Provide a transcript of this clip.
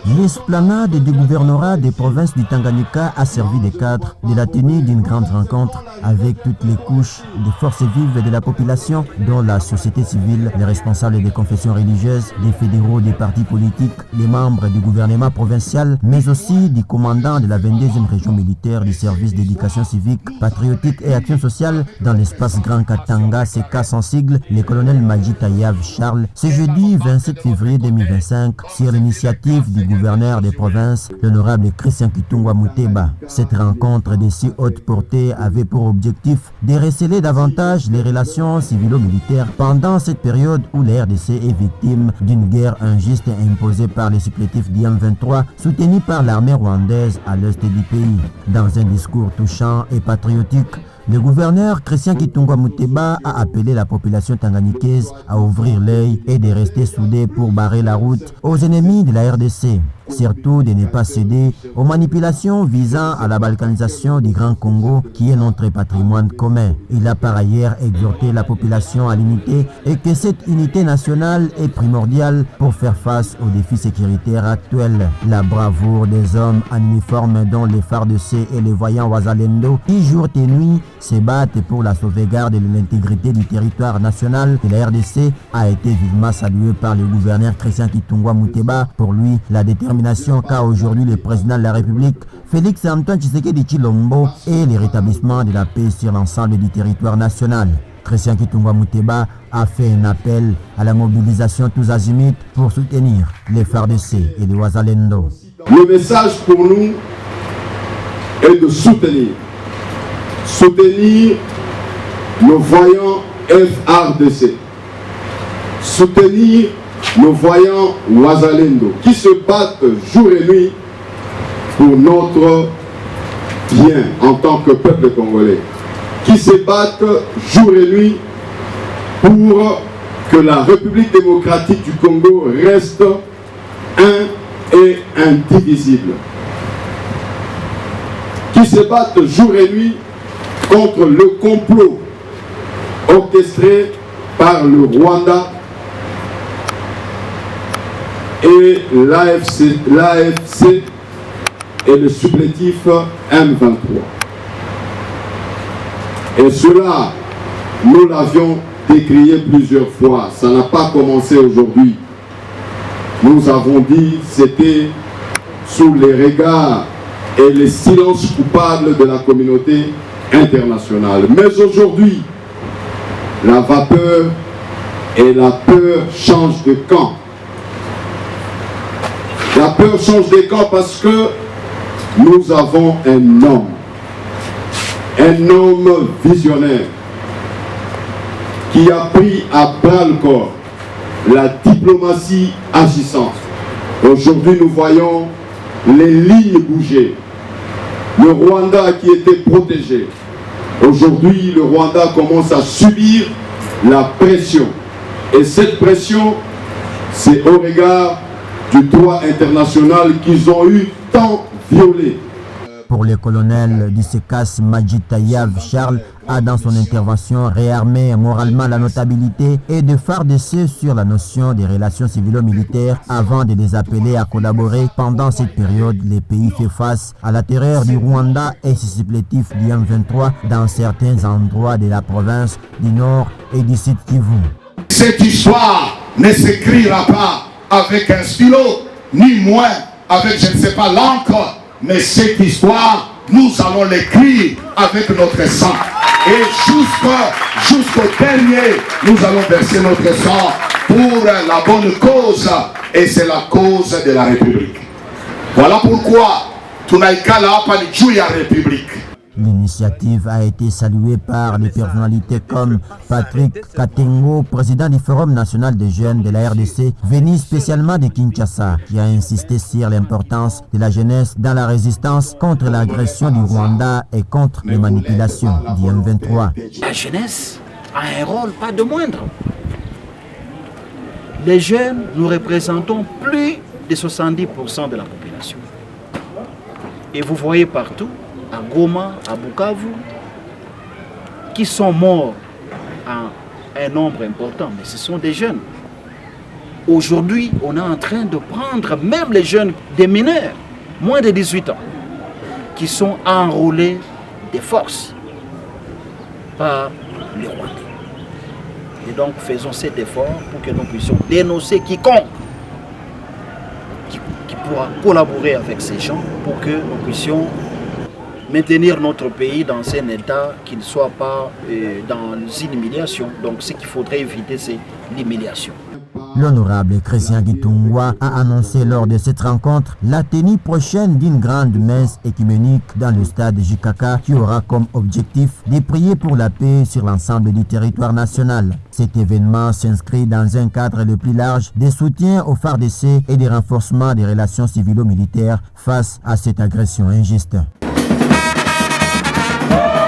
L'esplanade du gouvernorat des provinces du Tanganyika a servi de cadre de la tenue d'une grande rencontre avec toutes les couches des forces vives de la population, dont la société civile, les responsables des confessions religieuses, les fédéraux des partis politiques, les membres du gouvernement provincial, mais aussi du commandant de la 22e région militaire du service d'éducation civique, patriotique et action sociale dans l'espace Grand Katanga, CK sans sigle, le colonel Maji Tayav Charles, ce jeudi 27 février 2025, sur l'initiative du gouverneur des provinces, l'honorable Christian Kitungwa Muteba. Cette rencontre de si haute portée avait pour objectif de recéler davantage les relations civilo-militaires pendant cette période où la RDC est victime d'une guerre injuste imposée par les supplétifs d'IM23, soutenus par l'armée rwandaise à l'est du pays. Dans un discours touchant et patriotique, le gouverneur Christian Kitungwa Muteba a appelé la population tanganyikaise à ouvrir l'œil et de rester soudée pour barrer la route aux ennemis de la RDC. Surtout de ne pas céder aux manipulations visant à la balkanisation du Grand Congo qui est notre patrimoine commun. Il a par ailleurs exhorté la population à l'unité et que cette unité nationale est primordiale pour faire face aux défis sécuritaires actuels. La bravoure des hommes en uniforme dont les FARDC et les voyants Wazalendo qui jour et nuit se battent pour la sauvegarde de l'intégrité du territoire national de la RDC a été vivement saluée par le gouverneur Christian Kitungwa Muteba. Pour lui, la détermination qu'a aujourd'hui le président de la République, Félix Antoine Tshisekedi Tshilombo, et le rétablissement de la paix sur l'ensemble du territoire national. Christian Kitungwa Muteba a fait un appel à la mobilisation tous azimuts pour soutenir les FARDC et les Wazalendo. Le message pour nous est de soutenir nos voyants FARDC, soutenir nos voyants Wazalendo qui se battent jour et nuit pour notre bien en tant que peuple congolais, qui se battent jour et nuit pour que la République démocratique du Congo reste un et indivisible, qui se battent jour et nuit contre le complot orchestré par le Rwanda et l'AFC et le supplétif M23. Et cela, nous l'avions décrié plusieurs fois. Ça n'a pas commencé aujourd'hui. Nous avons dit c'était sous les regards et les silences coupables de la communauté internationale. Mais aujourd'hui, la vapeur et la peur changent de camp. La peur change de camp parce que nous avons un homme visionnaire qui a pris à bras le corps la diplomatie agissante. Aujourd'hui, nous voyons les lignes bouger. Le Rwanda qui était protégé. Aujourd'hui, le Rwanda commence à subir la pression. Et cette pression, c'est au regard du droit international qu'ils ont eu tant violé. Pour le colonel du SECAS, Maji Tayav Charles a dans son intervention réarmé moralement la notabilité et de FARDC sur la notion des relations civilo-militaires avant de les appeler à collaborer. Pendant cette période, le pays fait face à la terreur du Rwanda et ses supplétifs du M23 dans certains endroits de la province du Nord et du Sud Kivu. Cette histoire ne s'écrira pas avec un stylo, ni moins avec, je ne sais pas, l'encre, mais cette histoire, nous allons l'écrire avec notre sang. Et jusqu'au dernier, nous allons verser notre sang pour la bonne cause, et c'est la cause de la République. Voilà pourquoi tunaikala hapa ni juu ya République. L'initiative a été saluée par des personnalités comme Patrick Katengo, président du Forum national des jeunes de la RDC, venu spécialement de Kinshasa, qui a insisté sur l'importance de la jeunesse dans la résistance contre l'agression du Rwanda et contre les manipulations du M23. La jeunesse a un rôle pas de moindre. Les jeunes, nous représentons plus de 70% de la population. Et vous voyez partout, à Goma, à Bukavu, qui sont morts en un nombre important, mais ce sont des jeunes. Aujourd'hui, on est en train de prendre même les jeunes, des mineurs, moins de 18 ans, qui sont enrôlés des forces par les Rwandais. Et donc, faisons cet effort pour que nous puissions dénoncer quiconque qui pourra collaborer avec ces gens pour que nous puissions maintenir notre pays dans un état qui ne soit pas dans une humiliation. Donc, ce qu'il faudrait éviter, c'est l'humiliation. L'honorable Christian Gitungwa a annoncé lors de cette rencontre la tenue prochaine d'une grande messe écuménique dans le stade Jikaka qui aura comme objectif de prier pour la paix sur l'ensemble du territoire national. Cet événement s'inscrit dans un cadre le plus large de soutien au FARDC et de renforcement des relations civilo-militaires face à cette agression injuste.